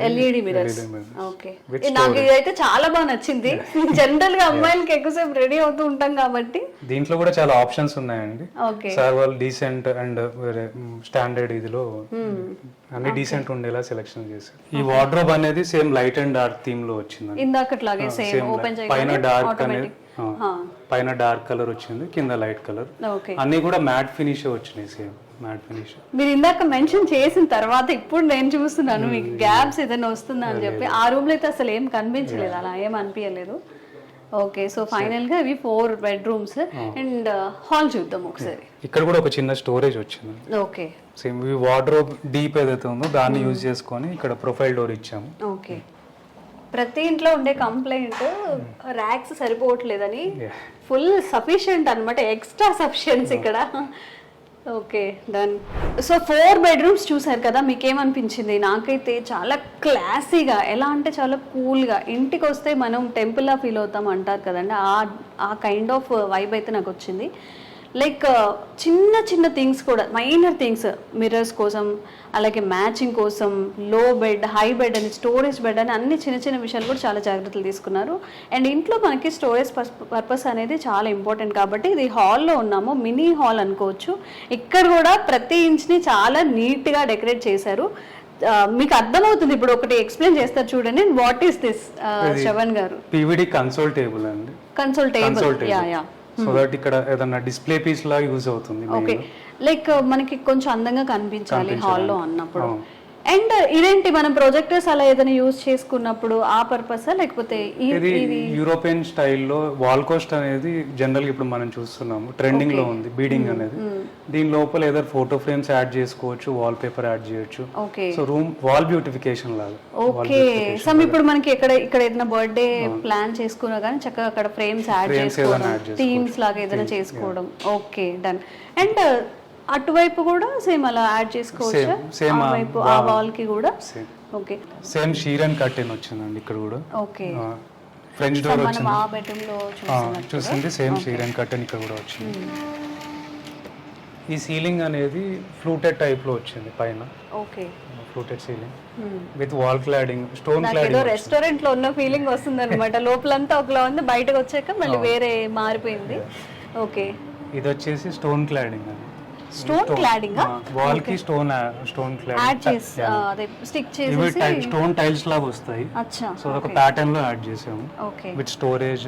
ఎల్ఈడి మిర్రర్స్. ఓకే. నాకు ఇదైతే చాలా బాగా నచ్చింది. జనరల్ గా అమ్మాయిలకి ఎక్కువసేపు రెడీ అవుతూ ఉంటాం కాబట్టి దీంట్లో కూడా చాలా ఆప్షన్స్ ఉన్నాయండి. సార్ వాళ్ళు డీసెంట్ అండ్ స్టాండర్డ్ ఇదిలో అన్ని డీసెంట్ ఉండేలా సెలెక్షన్ చేశారు. ఈ వార్డ్రోబ్ అనేది same light and dark theme లో వచ్చింది. ఇందాకట్లాగే సేమ్ ఓపెన్ చేయగానే పైన డార్క్ అనేది పైన డార్క్ కలర్ వచ్చింది, కింద లైట్ కలర్. అన్ని కూడా మ్యాట్ ఫినిష్ వచ్చినాయి, సేమ్ మ్యాట్ ఫినిష్. మీరు ఇందాక మెన్షన్ చేసిన తర్వాత ఇప్పుడు నేను చూస్తున్నాను మీకు గ్యాప్స్ ఏదైనా వస్తుందా అని చెప్పి. ఆ రూమ్ లో అయితే అసలు ఏం కనిపించలేదు, అలా ఏం అనిపించలేదు. ఓకే. సో ఫైనల్ గా ఇవి 4 బెడ్రూమ్స్ అండ్ హాల్ చూద్దాం ఒకసారి. ఇక్కడ కూడా ఒక చిన్న స్టోరేజ్ వచ్చింది. ఓకే. సేమ్ ఈ వార్డ్రోబ్ డీప్ ఏదైతే ఉందో దాన్ని యూజ్ చేసుకొని ఇక్కడ ప్రొఫైల్ డోర్ ఇచ్చాము. ఓకే. ప్రతి ఇంట్లో ఉండే కంప్లైంట్ ర్యాక్స్ సరిపోవట్లేదని, ఫుల్ సఫిషియంట్ అన్నమాట, ఎక్స్ట్రా సఫిషియన్స్ ఇక్కడ. Okay, done. సో 4 బెడ్రూమ్స్ చూసారు కదా, మీకేమనిపించింది? నాకైతే చాలా క్లాసీగా, ఎలా అంటే చాలా కూల్గా, ఇంటికి వస్తే మనం టెంపుల్లా ఫీల్ అవుతాం అంటారు కదండి, ఆ కైండ్ ఆఫ్ వైబ్ అయితే నాకు వచ్చింది. లైక్ చిన్న చిన్న థింగ్స్ కూడా, మైనర్ థింగ్స్, మిర్రర్స్ కోసం, అలాగే మ్యాచింగ్ కోసం, లో బెడ్, హై బెడ్ అని, స్టోరేజ్ బెడ్ అని, అన్ని చిన్న చిన్న విషయాలు కూడా చాలా జాగ్రత్తలు తీసుకున్నారు. అండ్ ఇంట్లో మనకి స్టోరేజ్ పర్పస్ అనేది చాలా ఇంపార్టెంట్ కాబట్టి ఇది హాల్లో ఉన్నాము, మినీ హాల్ అనుకోవచ్చు. ఇక్కడ కూడా ప్రతి ఇంచ్ని చాలా నీట్గా డెకరేట్ చేశారు. మీకు అర్థమవుతుంది, ఇప్పుడు ఒకటి ఎక్స్ప్లెయిన్ చేస్తారు చూడండి. వాట్ ఈస్ దిస్ శ్రవణ్ గారు? పీవీడీ కన్సోల్ టేబుల్ అండి. Console table, yeah. So that ఇక్కడ ఏదన్నా డిస్ప్లే పీస్ లాగా యూజ్ అవుతుంది. ఓకే. లైక్ మనకి కొంచెం అందంగా కనిపించాలి హాల్లో అన్నప్పుడు. అండ్ ఇదేంటి, మనం ప్రొజెక్టర్స్ అలా ఏదైనా యూజ్ చేసుకున్నప్పుడు ఆ పర్పస్, లేకపోతే ఇది యూరోపియన్ స్టైల్లో వాల్ కోస్ట్ అనేది జనరల్ ఇప్పుడు మనం చూస్తున్నాము, ట్రెండింగ్ లో ఉంది బీడింగ్ అనేది. దీని లోపల ఏదో ఫోటో ఫ్రేమ్స్ యాడ్ చేసుకోవచ్చు, వాల్ పేపర్ యాడ్ చేయొచ్చు. సో రూమ్ వాల్ బ్యూటిఫికేషన్ లాగా. ఓకే. సమ్ ఇప్పుడు మనకి ఇక్కడ ఏదైనా బర్త్డే ప్లాన్ చేసుకున్నా కానీ చక్కగా అక్కడ ఫ్రేమ్స్ యాడ్ చేసుకోవడం, థీమ్స్ లాగా ఏదైనా చేసుకోవడం. Okay, done. అండ్ అటువైపు కూడా సేమ్ అలా యాడ్ చేసుకోవచ్చు, ఆ వైపు ఆ వాల్ కి కూడా. ఓకే. సేమ్ షీరన్ కర్టెన్ వచ్చిందండి ఇక్కడ కూడా. ఓకే. ఫ్రెంచ్ డోర్ వచ్చింది, ఆ బెడ్రూమ్ లో చూసింది. సేమ్ షీరన్ కర్టెన్ ఇక్కడ కూడా వచ్చింది. ఈ సీలింగ్ అనేది ఫ్లూటెడ్ టైప్ లో వచ్చింది పైన. Okay. Fluted ceiling with wall cladding, stone cladding. Restaurant లో ఉన్న ఫీలింగ్ వస్తుంది అనమాట. లోపలంతా ఒకలా ఉంది, బయటకు వచ్చాక మళ్ళీ వేరే మారిపోయింది. ఓకే. ఇది వచ్చేసి స్టోన్ క్లాడింగ్ అండి. స్టోన్ క్లాడింగ్ వాల్ కి స్టోన్ క్లాడింగ్ యాడ్ చేసి అదే స్టిక్ చేసి స్టోన్ టైల్స్ లాగా వస్తాయి. అచ్చా. సో ఒక ప్యాటర్న్ లో యాడ్ చేసాము. ఓకే. With storage.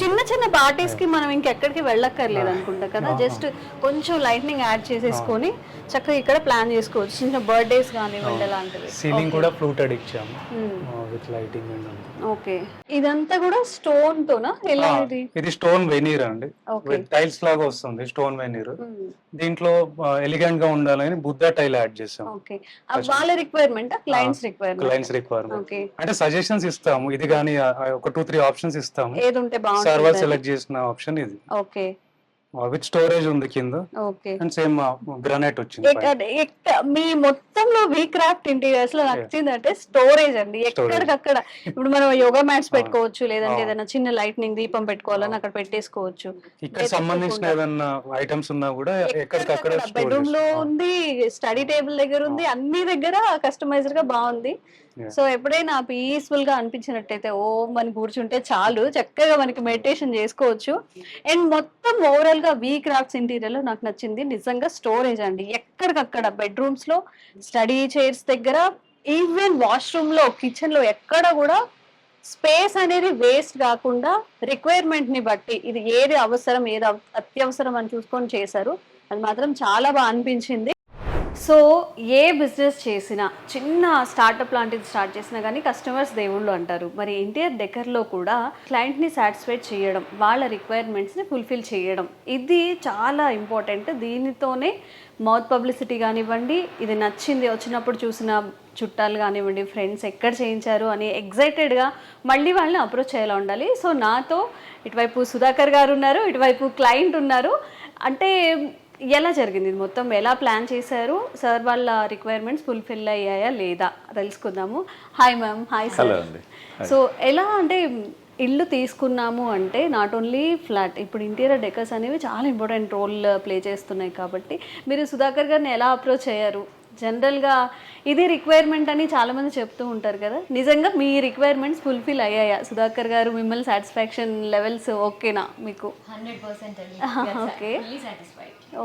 చిన్న చిన్న పార్టీస్ కి మనం ఇంకెక్కడికి వెళ్ళక్కర్లేదు అనుకుంటా కదా, జస్ట్ కొంచెం లైట్నింగ్ యాడ్ చేసేసుకొని చక్కగా ఇక్కడ ప్లాన్ చేసుకోవచ్చు, చిన్న బర్త్డేస్ కానివ్వండి అలాంటివి. సీలింగ్ కూడా ఫ్లూటెడ్ ఇచ్చాము విత్ లైటింగ్ అండ్. ఓకే. ఇదంతా కూడా స్టోన్ తోనా? ఎలా ఇది? ఇది స్టోన్ వెనీర్ అండి, విత్ టైల్స్ లాగా వస్తుంది స్టోన్ వెనీర్. దీంట్లో ఎలిగెంట్ గా ఉండాలని బుద్ధా టైల్ యాడ్ చేసాం. ఓకే, వాళ్ళ requirement clients clients requirement okay, అంటే సజెషన్స్ ఇస్తాము, ఇది కానీ ఒక 2-3 ఆప్షన్స్ ఇస్తాము, ఏది ఉంటే సర్వర్ బాగుంటుంది. సెలెక్ట్ చేసిన ఆప్షన్ ఇది. ఓకే విత్ స్టోరేజ్ ఉంది కింద, ఓకే. అండ్ సేమ్ గ్రానైట్ వచ్చింది పైన. మీ మొత్తంలో వీ క్రాఫ్ట్ ఇంటీరియర్స్ లో నచ్చిందంటే స్టోరేజ్ అండి. ఎక్కడికక్కడ ఇప్పుడు మనం యోగా మ్యాట్స్ పెట్టుకోవచ్చు, లేదంటే ఏదైనా చిన్న లైట్నింగ్ దీపం పెట్టుకోవాలని అక్కడ పెట్టేసుకోవచ్చు. ఇక్కడ సంబంధించిన ఏదైనా ఐటమ్స్ ఉన్నా కూడా ఎక్కడికక్కడ బెడ్రూమ్ లో ఉంది, స్టడీ టేబుల్ దగ్గర ఉంది, అన్ని దగ్గర కస్టమైజ్డ్ గా బాగుంది. సో ఎప్పుడైనా పీస్ఫుల్ గా అనిపించినట్టయితే మన కూర్చుంటే చాలు, చక్కగా మనకి మెడిటేషన్ చేసుకోవచ్చు. అండ్ మొత్తం ఓవరాల్ గా వీ క్రాఫ్ట్స్ ఇంటీరియర్ లో నాకు నచ్చింది నిజంగా స్టోరేజ్ అండి. ఎక్కడికక్కడ బెడ్రూమ్స్ లో, స్టడీ చైర్స్ దగ్గర, ఈవెన్ వాష్రూమ్ లో, కిచెన్ లో ఎక్కడ కూడా స్పేస్ అనేది వేస్ట్ కాకుండా రిక్వైర్మెంట్ ని బట్టి ఇది ఏది అవసరం, ఏది అత్యవసరం అని చూసుకొని చేశారు. అది మాత్రం చాలా బాగా అనిపించింది. సో ఏ బిజినెస్ చేసినా, చిన్న స్టార్టప్ లాంటిది స్టార్ట్ చేసినా కానీ కస్టమర్స్ దేవుళ్ళు అంటారు. మరి ఇంటీరియర్ డెకర్లో కూడా క్లయింట్ని సాటిస్ఫై చేయడం, వాళ్ళ రిక్వైర్మెంట్స్ని ఫుల్ఫిల్ చేయడం, ఇది చాలా ఇంపార్టెంట్. దీనితోనే మౌత్ పబ్లిసిటీ కానివ్వండి, ఇది నచ్చింది వచ్చినప్పుడు చూసిన చుట్టాలు కానివ్వండి, ఫ్రెండ్స్ ఎక్కడ చేయించారు అని ఎగ్జైటెడ్గా మళ్ళీ వాళ్ళని అప్రోచ్ చేయాలా ఉండాలి. సో నాతో ఇటువైపు సుధాకర్ గారు ఉన్నారు, ఇటువైపు క్లయింట్ ఉన్నారు. అంటే ఎలా జరిగింది ఇది మొత్తం, ఎలా ప్లాన్ చేశారు, సార్ వాళ్ళ రిక్వైర్మెంట్స్ ఫుల్ఫిల్ అయ్యాయా లేదా తెలుసుకుందాము. Hi ma'am. Hi sir. So ఎలా అంటే ఇల్లు తీసుకున్నాము అంటే నాట్ ఓన్లీ ఫ్లాట్, ఇప్పుడు ఇంటీరియర్ డెకర్స్ అనేవి చాలా ఇంపార్టెంట్ రోల్ ప్లే చేస్తున్నాయి. కాబట్టి మీరు సుధాకర్ గారిని ఎలా అప్రోచ్ అయ్యారు? జనరల్గా ఇది రిక్వైర్మెంట్ అని చాలామంది చెప్తూ ఉంటారు కదా, నిజంగా మీ రిక్వైర్మెంట్స్ ఫుల్ఫిల్ అయ్యాయా? సుధాకర్ గారు మిమ్మల్ని సాటిస్ఫాక్షన్ లెవెల్స్ ఓకేనా మీకు? 100% ఓకే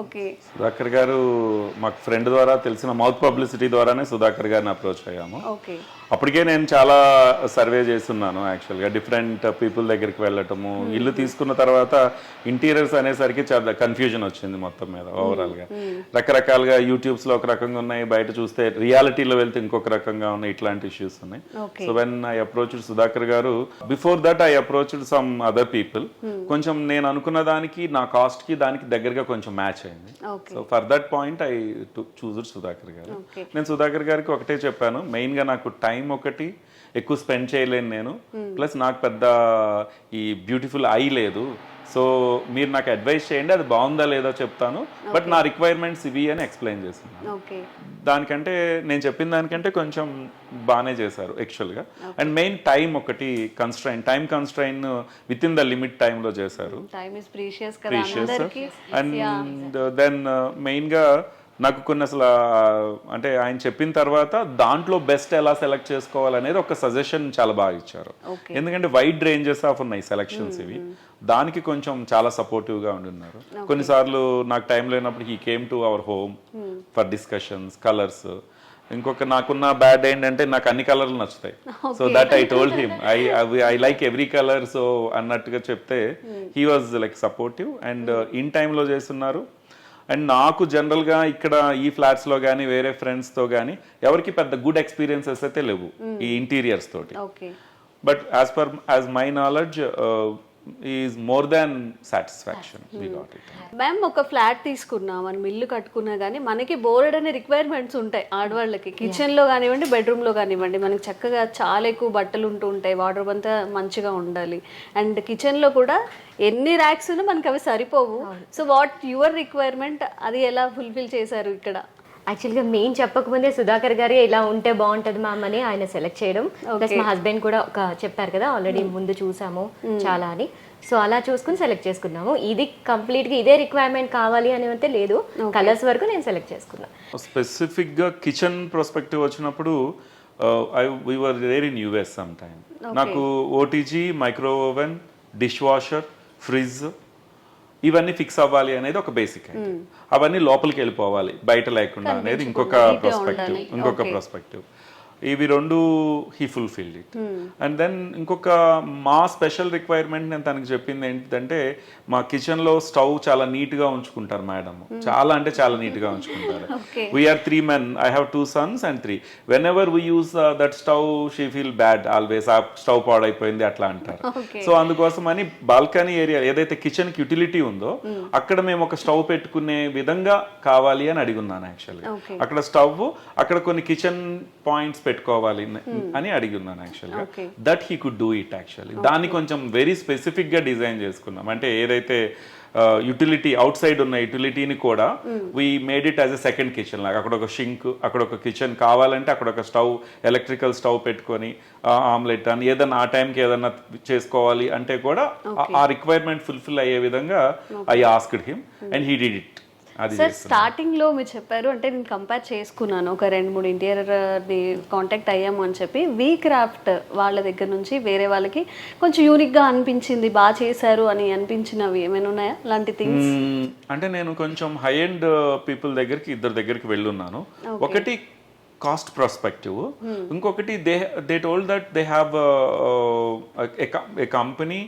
ఓకే. సుధాకర్ గారు మాకు ఫ్రెండ్ ద్వారా తెలిసిన మౌత్ పబ్లిసిటీ ద్వారానే సుధాకర్ గారిని అప్రోచ్ అయ్యాము. ఓకే. అప్పటికే నేను చాలా సర్వే చేస్తున్నాను యాక్చువల్గా, డిఫరెంట్ పీపుల్ దగ్గరికి వెళ్ళటము. ఇల్లు తీసుకున్న తర్వాత ఇంటీరియర్స్ అనేసరికి చాలా కన్ఫ్యూజన్ వచ్చింది మొత్తం మీద ఓవరాల్గా. రకరకాలుగా యూట్యూబ్స్లో ఒక రకంగా ఉన్నాయి, బయట చూస్తే రియాలిటీలో వెళ్తే ఇంకొక రకంగా ఉన్నాయి, ఇట్లాంటి ఇష్యూస్ ఉన్నాయి. So when I approached Sudhakar గారు, before that I approached some other people. కొంచెం నేను అనుకున్న దానికి, నా కాస్ట్కి దానికి దగ్గరగా కొంచెం మ్యాచ్ అయింది. So for that point I chose Sudhakar గారు. నేను సుధాకర్ గారికి ఒకటే చెప్పాను, మెయిన్గా నాకు టైం ఒకటి ఎక్కువ స్పెండ్ చేయలేను నేను, ప్లస్ నాకు పెద్ద ఈ బ్యూటిఫుల్ ఐ లేదు. సో మీరు నాకు అడ్వైస్ చేయండి, అది బాగుందా లేదా చెప్తాను, బట్ నా రిక్వైర్మెంట్స్ ఇవి అని ఎక్స్ప్లెయిన్ చేస్తున్నాను. దానికంటే నేను చెప్పిన దానికంటే కొంచెం బాగానే చేశారు యాక్చువల్గా. అండ్ మెయిన్ టైం ఒకటి time constraint with in the limit టైంలో చేశారు. ప్రీషియస్. అండ్ దెన్ మెయిన్గా నాకు కొన్ని అసలు అంటే ఆయన చెప్పిన తర్వాత దాంట్లో బెస్ట్ ఎలా సెలెక్ట్ చేసుకోవాలనేది ఒక సజెషన్ చాలా బాగా ఇచ్చారు. ఎందుకంటే వైడ్ రేంజెస్ ఆఫ్ ఉన్నాయి సెలెక్షన్స్ ఇవి, దానికి కొంచెం చాలా సపోర్టివ్గా ఉంటున్నారు. కొన్నిసార్లు నాకు టైం లేనప్పుడు he came to our home for discussions, colours. ఇంకొక నాకున్న బ్యాడ్ ఏంటంటే నాకు అన్ని కలర్లు నచ్చుతాయి. So that I told him I like every colour. So అన్నట్టుగా చెప్తే he was like supportive and in టైంలో చేస్తున్నారు. అండ్ నాకు జనరల్గా ఇక్కడ ఈ ఫ్లాట్స్లో కానీ వేరే ఫ్రెండ్స్తో కానీ ఎవరికి పెద్ద గుడ్ ఎక్స్పీరియన్సెస్ అయితే లేవు ఈ ఇంటీరియర్స్ తోటి. But as my knowledge is more than satisfaction. Ma'am, ఒక ఫ్లాట్ తీసుకున్నాం, మనం ఇల్లు కట్టుకున్నా కానీ మనకి బోర్డ్ అనే రిక్వైర్మెంట్స్ ఉంటాయి ఆడవాళ్ళకి. కిచెన్లో కానివ్వండి, బెడ్రూమ్లో కానివ్వండి, మనకి చక్కగా చాలా ఎక్కువ బట్టలు ఉంటూ ఉంటాయి, వాటర్ అంతా మంచిగా ఉండాలి. అండ్ కిచెన్లో కూడా ఎన్ని ర్యాక్స్ ఉన్నా మనకి అవి సరిపోవు. సో వాట్ యువర్ రిక్వైర్మెంట్, అది ఎలా ఫుల్ఫిల్ చేశారు ఇక్కడ? యాక్చువల్గా మెయిన్ చెప్పకముందే సుధాకర్ గారే ఇలా ఉంటే బాగుంటుంది మ్యామ్ అని ఆయన సెలెక్ట్ చేయడం. ప్లస్ మా హస్బెండ్ కూడా చెప్పారు కదా ఆల్రెడీ ముందు చూసాము చాలా అని, సో అలా చూసుకుని సెలెక్ట్ చేసుకున్నాము. ఇది కంప్లీట్గా ఇదే రిక్వైర్మెంట్ కావాలి అని అయితే లేదు, కలర్స్ వరకు నేను సెలెక్ట్ చేసుకున్నాను. స్పెసిఫిక్గా కిచెన్ పర్స్పెక్టివ్ వచ్చినప్పుడు we were there in US sometime. నాకు OTG, micro oven, dish washer, fridge ఇవన్నీ ఫిక్స్ అవ్వాలి అనేది ఒక బేసిక్. అవన్నీ లోపలికి వెళ్ళిపోవాలి బయట లేకుండా అనేది ఇంకొక పర్స్పెక్టివ్. ఇవి రెండు he fulfilled it. And then ఇంకొక మా స్పెషల్ రిక్వైర్మెంట్ నేను తనకి చెప్పింది ఏంటంటే, మా కిచెన్లో స్టవ్ చాలా నీట్గా ఉంచుకుంటారు మేడం, చాలా అంటే చాలా నీట్గా ఉంచుకుంటారు. We are 3 men, I have 2 sons and 3. Whenever we use that stove she feel bad always, ఆ స్టవ్ పాడైపోయింది అట్లా అంటారు. సో అందుకోసం అని బాల్కనీ ఏరియా ఏదైతే కిచెన్కి యూటిలిటీ ఉందో అక్కడ మేము ఒక స్టవ్ పెట్టుకునే విధంగా కావాలి అని అడిగున్నాను యాక్చువల్గా. అక్కడ స్టవ్, అక్కడ కొన్ని కిచెన్ పాయింట్స్ పెట్టుకోవాలి అని అడిగి ఉన్నాను యాక్చువల్గా. That he could do it actually. దాన్ని కొంచెం వెరీ స్పెసిఫిక్ గా డిజైన్ చేసుకున్నాం. అంటే ఏదైతే యుటిలిటీ అవుట్ సైడ్ ఉన్న యుటిలిటీని కూడా we made it as a second kitchen లాగా. అక్కడ ఒక షింక్, అక్కడ ఒక కిచెన్ కావాలంటే అక్కడ ఒక స్టవ్, ఎలక్ట్రికల్ స్టవ్ పెట్టుకొని ఆమ్లెట్ అని ఏదన్నా ఆ టైంకి ఏదన్నా చేసుకోవాలి అంటే కూడా ఆ రిక్వైర్మెంట్ ఫుల్ఫిల్ అయ్యే విధంగా I asked him and he did it. Sir starting లో మీరు చెప్పారు, అంటే నేను కంపేర్ చేసుకున్నాను, ఒక 2-3 ఇంటీరియర్ ని కాంటాక్ట్ అయ్యాము అని చెప్పి, వీ క్రాఫ్ట్ వాళ్ళ దగ్గర నుంచి వేరే వాళ్ళకి కొంచెం యూనిక్ గా అనిపించింది, బాగా చేశారు అని అనిపించినవి ఏమైనా ఉన్నాయా అలాంటి థింగ్స్? అంటే నేను కొంచెం హై ఎండ్ పీపుల్ దగ్గరికి, ఇద్దరు దగ్గరికి వెళ్ళున్నాను. ఒకటి కాస్ట్ ప్రాస్పెక్టివ్, ఇంకొకటి they told that they have a company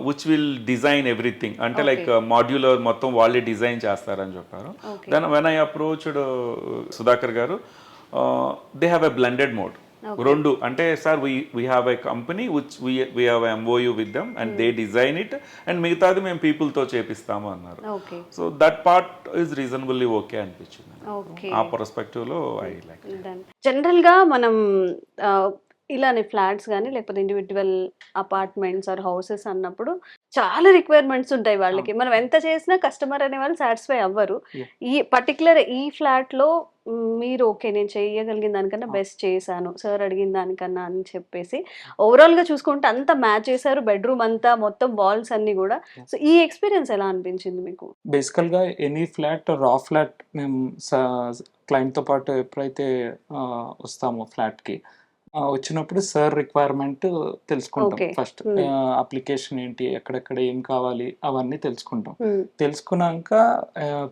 which will design everything, అంటే లైక్ మాడ్యులర్ మొత్తం వాళ్ళే డిజైన్ చేస్తారని చెప్పారు. Then when I approached Sudhakar గారు, they have a blended mode. రెండు అంటే, sir we have a company which we have MOU with them and they design it and మిగతాది మేము పీపుల్తో చేపిస్తాము అన్నారు. So that part is reasonably okay అనిపించింది. ఆ పర్స్పెక్టివ్లో ఐ లైక్. జనరల్గా మనం ఇలానే ఫ్లాట్స్ కానీ లేకపోతే ఇండివిజువల్ అపార్ట్మెంట్స్ ఆర్ హౌసెస్ అన్నప్పుడు చాలా రిక్వైర్మెంట్స్ ఉంటాయి వాళ్ళకి. మనం ఎంత చేసినా కస్టమర్ అనే వాళ్ళు సాటిస్ఫై అవ్వరు. ఈ పర్టికులర్ ఈ ఫ్లాట్ లో మీరు ఓకే నేను చేయగలిగిన దానికన్నా బెస్ట్ చేశాను సార్ అడిగిన దానికన్నా అని చెప్పేసి ఓవరాల్ గా చూసుకుంటే అంతా మ్యాచ్ చేశారు, బెడ్రూమ్ అంతా మొత్తం వాల్స్ అన్ని కూడా. సో ఈ ఎక్స్పీరియన్స్ ఎలా అనిపించింది మీకు? బేసికల్ గా ఎనీ ఫ్లాట్, రా ఫ్లాట్ మేము క్లయింట్ తో పాటు ఎప్పుడైతే వస్తామో ఫ్లాట్ కి వచ్చినప్పుడు సార్ రిక్వైర్మెంట్ తెలుసుకుంటాం. ఫస్ట్ అప్లికేషన్ ఏంటి, ఎక్కడెక్కడ ఏం కావాలి అవన్నీ తెలుసుకుంటాం. తెలుసుకున్నాక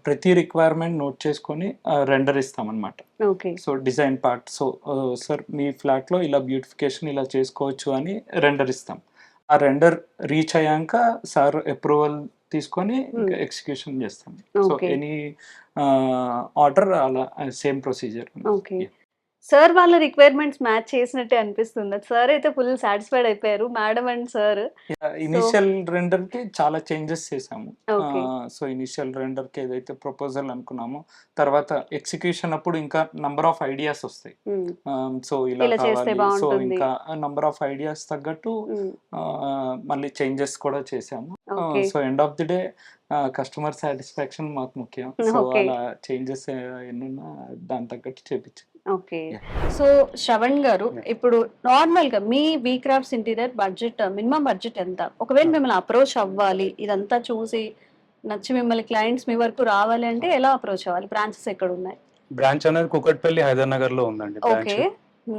ప్రతి రిక్వైర్మెంట్ నోట్ చేసుకొని రెండర్ ఇస్తాం అనమాట. So design part, so sir మీ ఫ్లాట్ లో ఇలా బ్యూటిఫికేషన్ ఇలా చేసుకోవచ్చు అని రెండర్ ఇస్తాం. ఆ రెండర్ రీచ్ అయ్యాక సార్ అప్రూవల్ తీసుకొని ఎగ్జిక్యూషన్ చేస్తాం. సో ఎనీ ఆర్డర్ అలా సేమ్ ప్రొసీజర్. సార్ వాళ్ళ రిక్వైర్మెంట్స్ మ్యాచ్ చేసినట్టే అనిపిస్తుంది. సార్ అయితే ఫుల్ సాటిస్ఫైడ్ అయిపోయారు, madam and sir. Initial render కి చాలా చేంజెస్ చేసాము. సో ఇనిషియల్ రెండర్ కి ఏదైతే ప్రపోజల్ అనుకున్నామో తర్వాత ఎగ్జిక్యూషన్ అప్పుడు ఇంకా నంబర్ ఆఫ్ ఐడియాస్ వస్తాయి. సో ఇలా కావాలి, సో ఇంకా నంబర్ ఆఫ్ ఐడియాస్ తగ్గట్టు మళ్ళీ చేంజెస్ కూడా చేసాము. So end of the day customer satisfaction మాకు ముఖ్యం. సో అలా చేంజెస్ ఎన్నున్నా దాని తగ్గట్టు చేపించాం. ఓకే. సో శ్రవణ్ గారు, ఇప్పుడు నార్మల్ గా మీ V Crafts interior budget, minimum budget ఎంత? ఒకవేళ మిమ్మల్ని అప్రోచ్ అవ్వాలి, ఇదంతా చూసి నచ్చి మిమ్మల్ని క్లయింట్స్ మీ వరకు రావాలి అంటే ఎలా అప్రోచ్ అవ్వాలి? బ్రాంచెస్ ఎక్కడ ఉన్నాయి? బ్రాంచ్ అనేది కుకట్పల్లి, హైదరాబాద్ లో ఉందండి. ఓకే.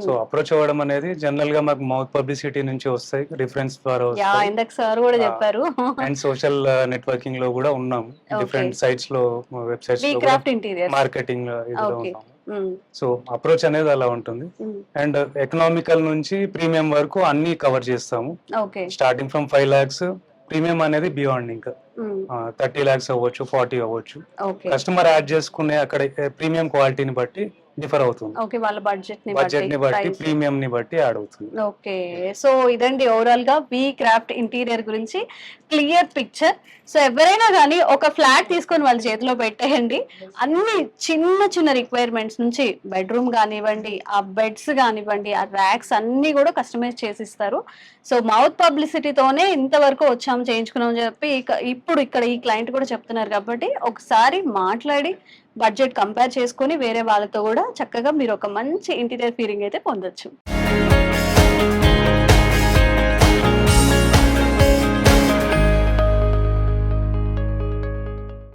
సో అప్రోచ్ అవ్వడం అనేది జనరల్ గా మాకు మౌత్ పబ్లిసిటీ నుంచి వస్తాయి, రిఫరెన్స్ ద్వారా వస్తాయి. ఇందాక సార్ కూడా చెప్పారు. అండ్ సోషల్ నెట్వర్కింగ్ లో కూడా ఉన్నాం, డిఫరెంట్ సైట్స్ లో, వెబ్సైట్స్ లో, మార్కెటింగ్ ఇదిలో ఉన్నాం. సో అప్రోచ్ అనేది అలా ఉంటుంది. అండ్ ఎకనామికల్ నుంచి ప్రీమియం వరకు అన్ని కవర్ చేస్తాము. స్టార్టింగ్ ఫ్రమ్ 5 lakhs, ప్రీమియం అనేది బియాండ్ ఇంకా 30 lakhs అవ్వచ్చు, 40 అవ్వచ్చు. కస్టమర్ యాడ్ చేసుకునే అక్కడ ప్రీమియం క్వాలిటీని బట్టి డిఫర్ అవుతుంది. ఓకే, వాళ్ళ బడ్జెట్ ని బట్టి ప్రీమియం ని బట్టి యాడ్ అవుతుంది. ఓకే. సో ఇదండి ఓవరాల్ గా వీ క్రాఫ్ట్ ఇంటీరియర్ గురించి క్లియర్ పిక్చర్. సో ఎవరైనా కానీ ఒక ఫ్లాట్ తీసుకొని వాళ్ళ చేతిలో పెట్టేయండి, అన్ని చిన్న చిన్న రిక్వైర్మెంట్స్ నుంచి బెడ్రూమ్ కానివ్వండి, ఆ బెడ్స్ కానివ్వండి, ఆ ర్యాక్స్ అన్ని కూడా కస్టమైజ్ చేసిస్తారు. సో మౌత్ పబ్లిసిటీతోనే ఇంతవరకు వచ్చాము, చేయించుకున్నాం చెప్పి ఇప్పుడు ఇక్కడ ఈ క్లయింట్ కూడా చెప్తున్నారు. కాబట్టి ఒకసారి మాట్లాడి బడ్జెట్ కంపేర్ చేసుకొని వేరే వాళ్ళతో కూడా చక్కగా మీరు ఒక మంచి ఇంటీరియర్ ఫీలింగ్ అయితే పొందొచ్చు.